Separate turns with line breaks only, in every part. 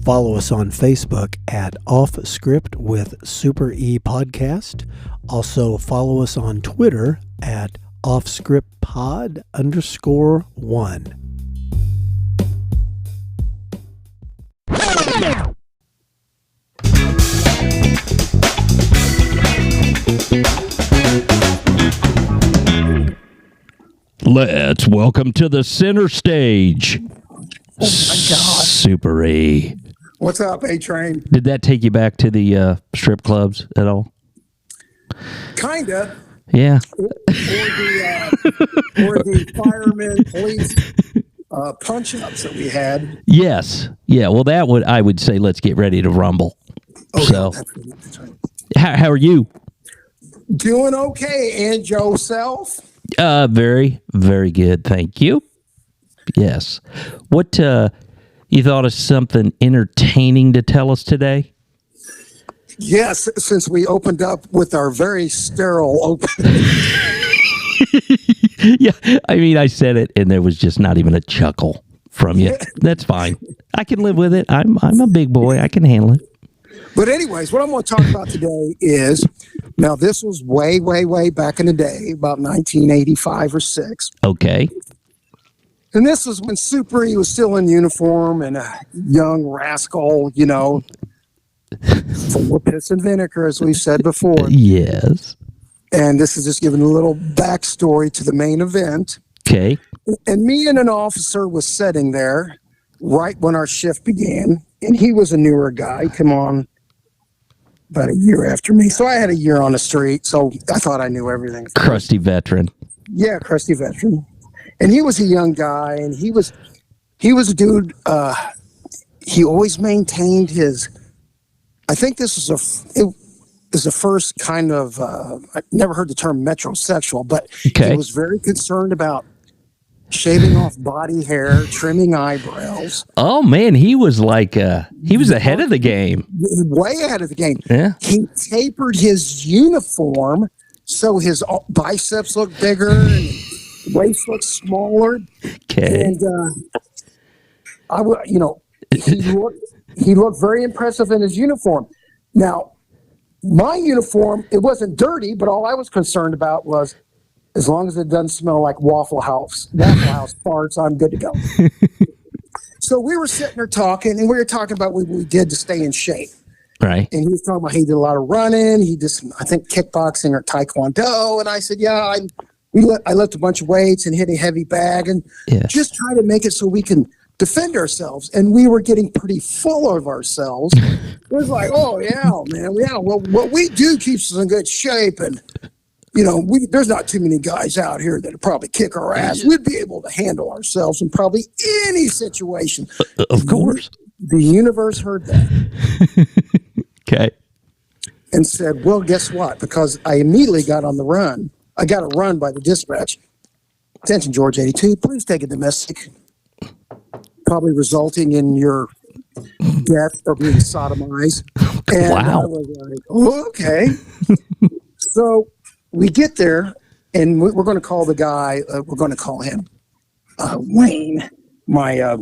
Follow us on Facebook at Off Script with Super E Podcast. Also follow us on Twitter at offscriptpod_1.
Let's welcome to the center stage.
Oh my God.
Super E.
What's up, A-Train?
Did that take you back to the strip clubs at all?
Kinda.
Yeah.
Or the firemen, police punch-ups that we had.
Yes. Yeah. Well, I would say let's get ready to rumble.
Oh,
So,
that's right.
how are you?
Doing okay, and yourself?
Very, very good. Thank you. Yes. What, you thought of something entertaining to tell us today?
Yes, since we opened up with our very sterile opening.
Yeah. I mean, I said it and there was just not even a chuckle from you. That's fine. I can live with it. I'm a big boy. I can handle it.
But anyways, what I'm going to talk about today is, now this was way, way, way back in the day, about 1985 or 6.
Okay.
And this was when Super E was still in uniform and a young rascal, you know, full of piss and vinegar, as we've said before.
Yes.
And this is just giving a little backstory to the main event.
Okay.
And me and an officer was sitting there right when our shift began. And he was a newer guy, come on, about a year after me. So I had a year on the street, so I thought I knew everything.
Crusty veteran.
Yeah, crusty veteran. And he was a young guy, and he was a dude. He always maintained his. I think this was the first kind of. I never heard the term metrosexual, but
Okay.
he was very concerned about shaving off body hair, trimming eyebrows.
Oh man, he was like he was ahead of the game.
Way ahead of the game.
Yeah.
He tapered his uniform so his biceps looked bigger and waist looked smaller.
Okay.
And he looked very impressive in his uniform. Now, my uniform, it wasn't dirty, but all I was concerned about was, as long as it doesn't smell like Waffle House farts, I'm good to go. So we were sitting there talking, and we were talking about what we did to stay in shape.
Right.
And he was talking about he did a lot of running. He did some, I think, kickboxing or taekwondo. And I said, yeah, I lift a bunch of weights and hit a heavy bag and just try to make it so we can defend ourselves. And we were getting pretty full of ourselves. It was like, oh, yeah, man. Yeah, well, what we do keeps us in good shape. And, you know, there's not too many guys out here that would probably kick our ass. We'd be able to handle ourselves in probably any situation.
Of course.
The universe heard that.
Okay.
And said, well, guess what? Because I immediately got on the run. I got a run by the dispatch. Attention, George 82, please take a domestic. Probably resulting in your death or being sodomized. And
Wow.
I was like, oh, okay. So we get there, and we're going to call the guy, we're going to call him Wayne, my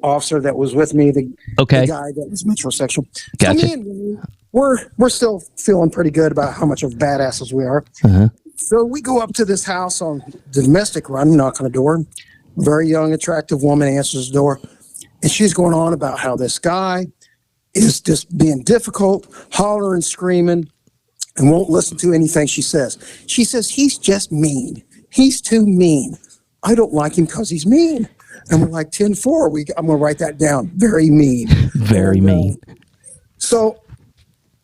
officer that was with me, the guy that was metrosexual.
Gotcha.
So me and Wayne, we're still feeling pretty good about how much of badasses we are.
Uh-huh.
So we go up to this house on the domestic run, knock on the door. Very young, attractive woman answers the door. And she's going on about how this guy is just being difficult, hollering, screaming, and won't listen to anything she says. She says, he's just mean. He's too mean. I don't like him because he's mean. And we're like, 10-4. I'm going to write that down. Very mean.
Very mean.
So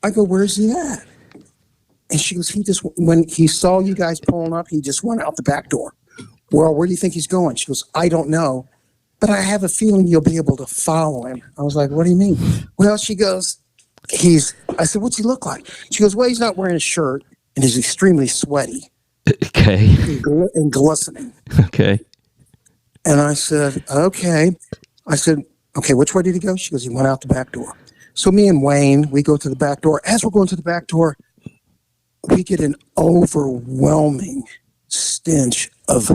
I go, where's he at? And she goes, when he saw you guys pulling up, he just went out the back door. Well, where do you think he's going? She goes, I don't know, but I have a feeling you'll be able to follow him. I was like, what do you mean? Well, she goes, I said, what's he look like? She goes, well, he's not wearing a shirt and he's extremely sweaty.
Okay.
And glistening.
Okay.
And I said, okay. I said, okay, which way did he go? She goes, he went out the back door. So me and Wayne, we go to the back door. As we're going to the back door, we get an overwhelming stench of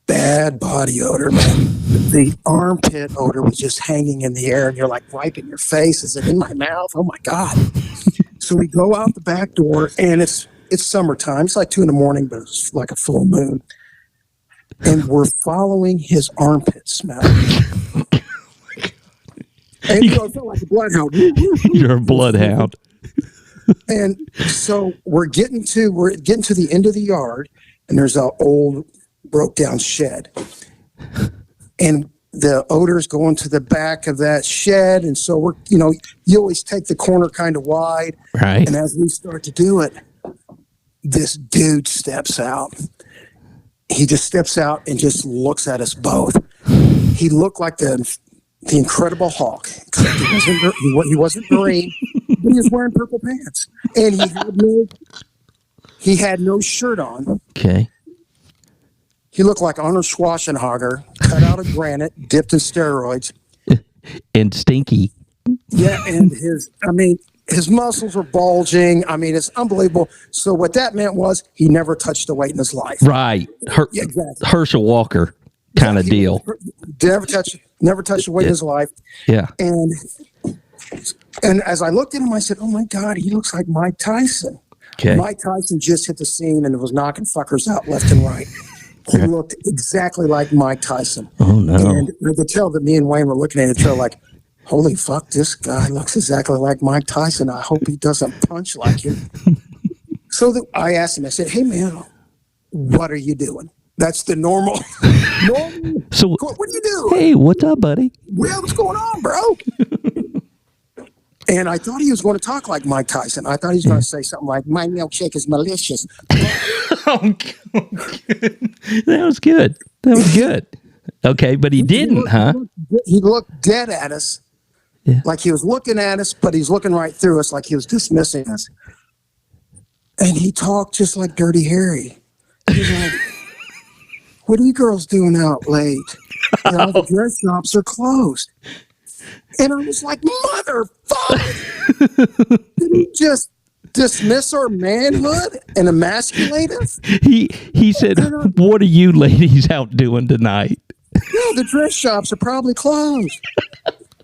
bad body odor, man. The armpit odor was just hanging in the air, and you're like wiping your face. Is it in my mouth? Oh my God. So we go out the back door, and it's summertime. It's like 2 a.m, but it's like a full moon. And we're following his armpit smell. And it felt like a bloodhound.
You're a bloodhound.
And so we're getting to the end of the yard, and there's an old broke down shed. And the odor's going to the back of that shed. And so we're, you always take the corner kind of wide.
Right.
And as we start to do it, this dude steps out. He just steps out and just looks at us both. He looked like the Incredible Hulk. He wasn't green, but he was wearing purple pants. And he had no shirt on.
Okay.
He looked like Arnold Schwarzenegger, cut out of granite, dipped in steroids.
And stinky.
Yeah, and his muscles were bulging. I mean, it's unbelievable. So what that meant was he never touched a weight in his life.
Right.
Yeah, exactly.
Herschel Walker kind of deal.
Never touched a weight in his life.
Yeah.
And as I looked at him, I said, "Oh my God, he looks like Mike Tyson."
Okay.
Mike Tyson just hit the scene and was knocking fuckers out left and right. He looked exactly like Mike Tyson.
Oh no!
And I could tell that me and Wayne were looking at each other like, "Holy fuck, this guy looks exactly like Mike Tyson. I hope he doesn't punch like him." So I asked him. I said, "Hey man, what are you doing?" That's the normal.
So
what do you do?
Hey, what's up, buddy?
Well, what's going on, bro? And I thought he was going to talk like Mike Tyson. I thought he was going to say something like, "My milkshake is malicious."
Oh, that was good. That was good. Okay, but he didn't, huh?
He looked dead at us.
Yeah.
Like he was looking at us, but he's looking right through us like he was dismissing us. And he talked just like Dirty Harry. He's like, "What are you girls doing out late? The dress shops are closed." And I was like, "Motherfucker!" Did he just dismiss our manhood and emasculate us?
He said, "What are you ladies out doing tonight?"
Yeah, the dress shops are probably closed.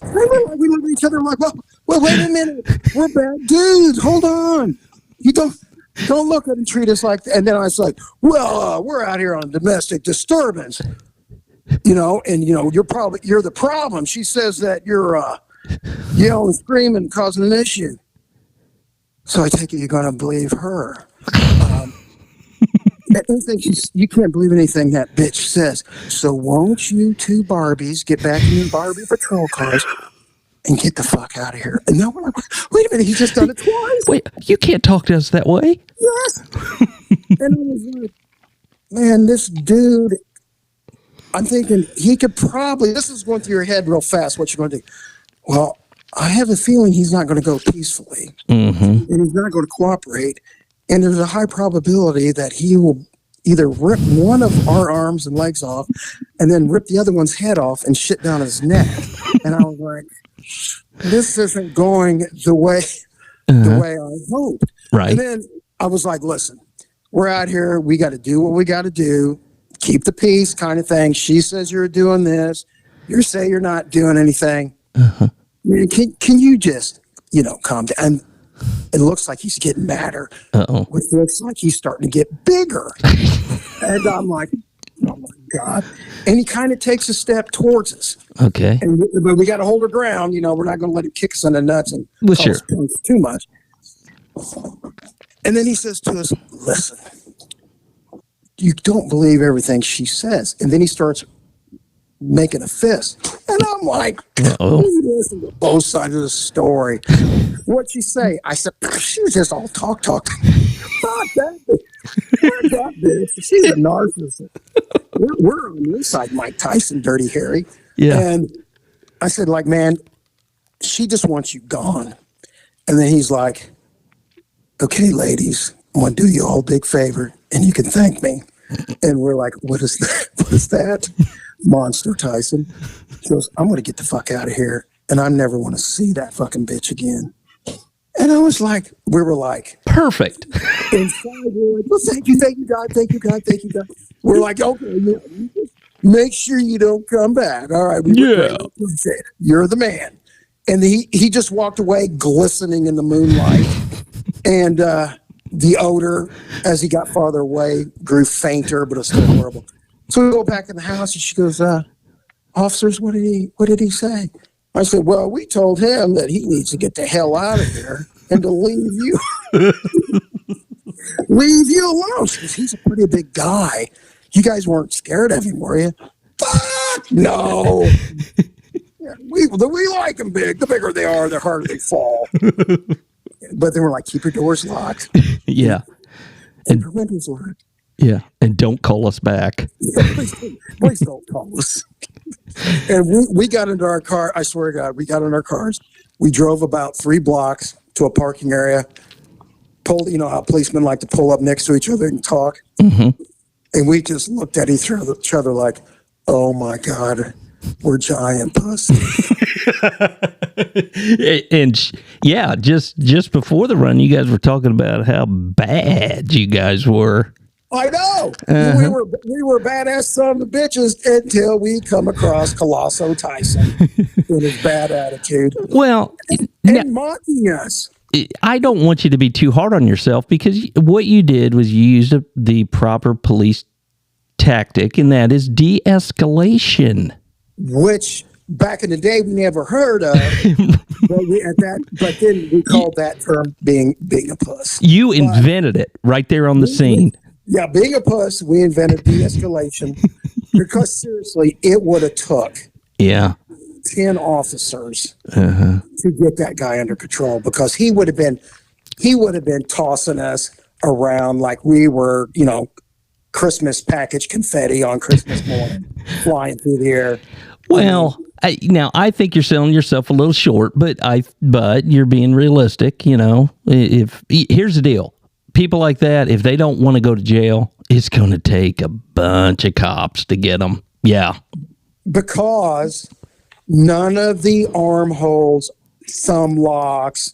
We look at each other like, well, wait a minute. We're bad dudes. Hold on. You don't look at and treat us like that. And then I was like, well, we're out here on domestic disturbance. And you're the problem. She says that you're yelling, screaming, causing an issue. So I take it you're going to believe her. You can't believe anything that bitch says. So won't you two Barbies get back in your Barbie patrol cars and get the fuck out of here? And now we're like, wait a minute, he's just done it twice.
Wait, you can't talk to us that way.
Yes. And I was like, man, this dude, I'm thinking he could probably, this is going through your head real fast, what you're going to do. Well, I have a feeling he's not going to go peacefully.
Mm-hmm.
And he's not going to cooperate. And there's a high probability that he will either rip one of our arms and legs off and then rip the other one's head off and shit down his neck. And I was like, this isn't going the way I hoped.
Right.
And then I was like, listen, we're out here. We got to do what we got to do. Keep the peace kind of thing. She says you're doing this. You say you're not doing anything.
Uh-huh.
Can you just, calm down? And it looks like he's getting madder.
Uh-oh.
It looks like he's starting to get bigger. And I'm like, oh my God. And he kind of takes a step towards us.
Okay.
But we got to hold our ground. We're not going to let him kick us in the nuts and
sure.
Too much. And then he says to us, listen, you don't believe everything she says. And then he starts making a fist. And I'm like, listen to both sides of the story. What'd she say? I said, she was just all talk. Fuck that bitch. She's a narcissist. We're on the inside, Mike Tyson, Dirty Harry.
Yeah.
And I said, like, man, she just wants you gone. And then he's like, okay, ladies, I'm going to do you all a big favor, and you can thank me. And we're like, what is that? What is that? Monster Tyson. He goes, I'm going to get the fuck out of here, and I never want to see that fucking bitch again. And I was like, we were like,
perfect.
Inside, we were like, well, thank you, God. We're like, okay, make sure you don't come back. All right.
Yeah.
You're the man. And he just walked away glistening in the moonlight. And the odor, as he got farther away, grew fainter, but it was still horrible. So we go back in the house, and she goes, officers, what did he say? I said, well, we told him that he needs to get the hell out of here and to leave you. Leave you alone. Because he's a pretty big guy. You guys weren't scared of him, were you? Fuck no. Yeah, we like them big. The bigger they are, the harder they fall. But they were like, keep your doors locked.
Yeah.
And your windows locked.
Yeah. And don't call us back.
Yeah, please don't call us. And we got into our car. I swear to God, we got in our cars. We drove about 3 blocks to a parking area. Pulled, you know how policemen like to pull up next to each other and talk. Mm-hmm. And we just looked at each other like, oh my God, we're giant pussies.
And yeah, just before the run, you guys were talking about how bad you guys were.
I know. Uh-huh. We were badass son of bitches until we come across Colosso Tyson with his bad attitude.
Well,
and mocking us.
I don't want you to be too hard on yourself, because what you did was you used the proper police tactic, and that is de-escalation. Which
back in the day we never heard of, but then we called that term being a puss.
You invented it right there on the scene.
Yeah, being a puss, we invented de-escalation because seriously, it would have took 10 officers to get that guy under control, because he would have been tossing us around like we were, Christmas package confetti on Christmas morning, flying through the air.
Well, I think you're selling yourself a little short, but you're being realistic. If here's the deal. People like that, if they don't want to go to jail, it's going to take a bunch of cops to get them. Yeah.
Because none of the armholes, thumb locks,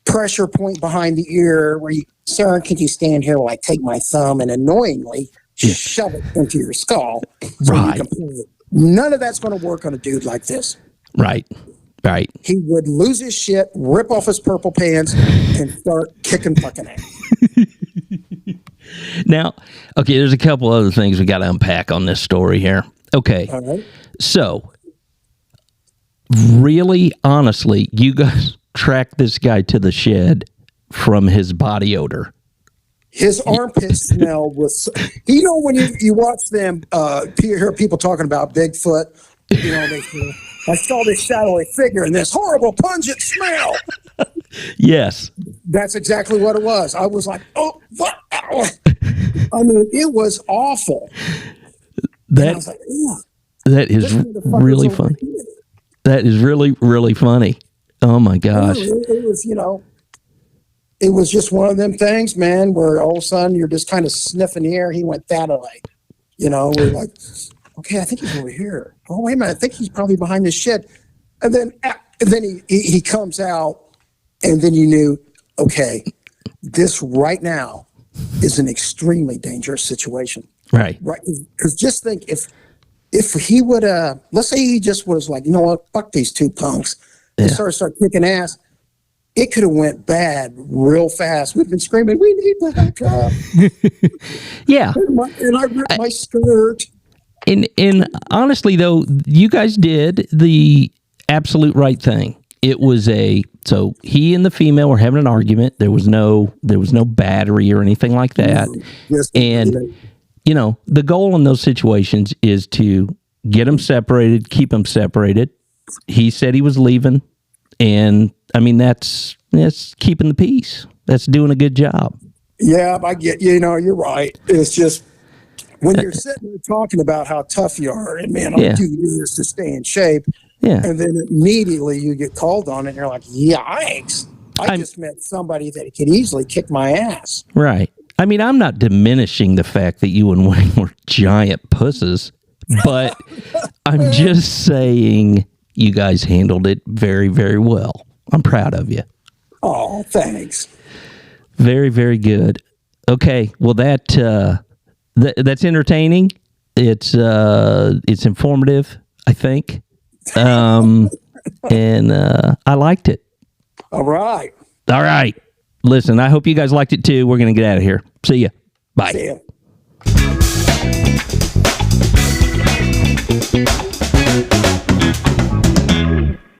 pressure point behind the ear where sir, can you stand here while I take my thumb and annoyingly shove it into your skull so you can pull it. None of that's going to work on a dude like this.
Right.
He would lose his shit, rip off his purple pants, and start kicking fucking ass.
Now, okay, there's a couple other things we got to unpack on this story here. Okay.
All right.
So, really, honestly, you guys tracked this guy to the shed from his body odor.
His armpit smell was, when you watch them, hear people talking about Bigfoot, I saw this shadowy figure and this horrible pungent smell.
Yes.
That's exactly what it was. I was like, oh, what? I mean, it was awful.
That is really funny. That is really, really funny. Oh my gosh.
It was just one of them things, man, where all of a sudden you're just kind of sniffing the air. He went that way. We're like, okay, I think he's over here. Oh, wait a minute. I think he's probably behind this shed. And then he comes out, and then you knew, okay, this right now is an extremely dangerous situation.
Right.
Because just think, if he would, let's say he just was like, you know what, fuck these two punks, and start kicking ass, it could have went bad real fast. We've been screaming, we need the heck up.
Yeah.
And I ripped my skirt.
And honestly, though, you guys did the absolute right thing. It was so he and the female were having an argument. There was no battery or anything like that.
Yes,
and, the goal in those situations is to get them separated, keep them separated. He said he was leaving. And, I mean, that's keeping the peace. That's doing a good job.
Yeah, I get, you're right. It's just, when you're sitting there talking about how tough you are, and man, I'll do this to stay in shape. Yeah. And then immediately you get called on it, and you're like, yikes. I just met somebody that could easily kick my ass.
Right. I mean, I'm not diminishing the fact that you and Wayne were giant pusses, but I'm just saying you guys handled it very, very well. I'm proud of you.
Oh, thanks.
Very, very good. Okay. Well, that's entertaining. It's informative, I think. And I liked it.
All right.
Listen, I hope you guys liked it too. We're going to get out of here. See ya. Bye.
See ya.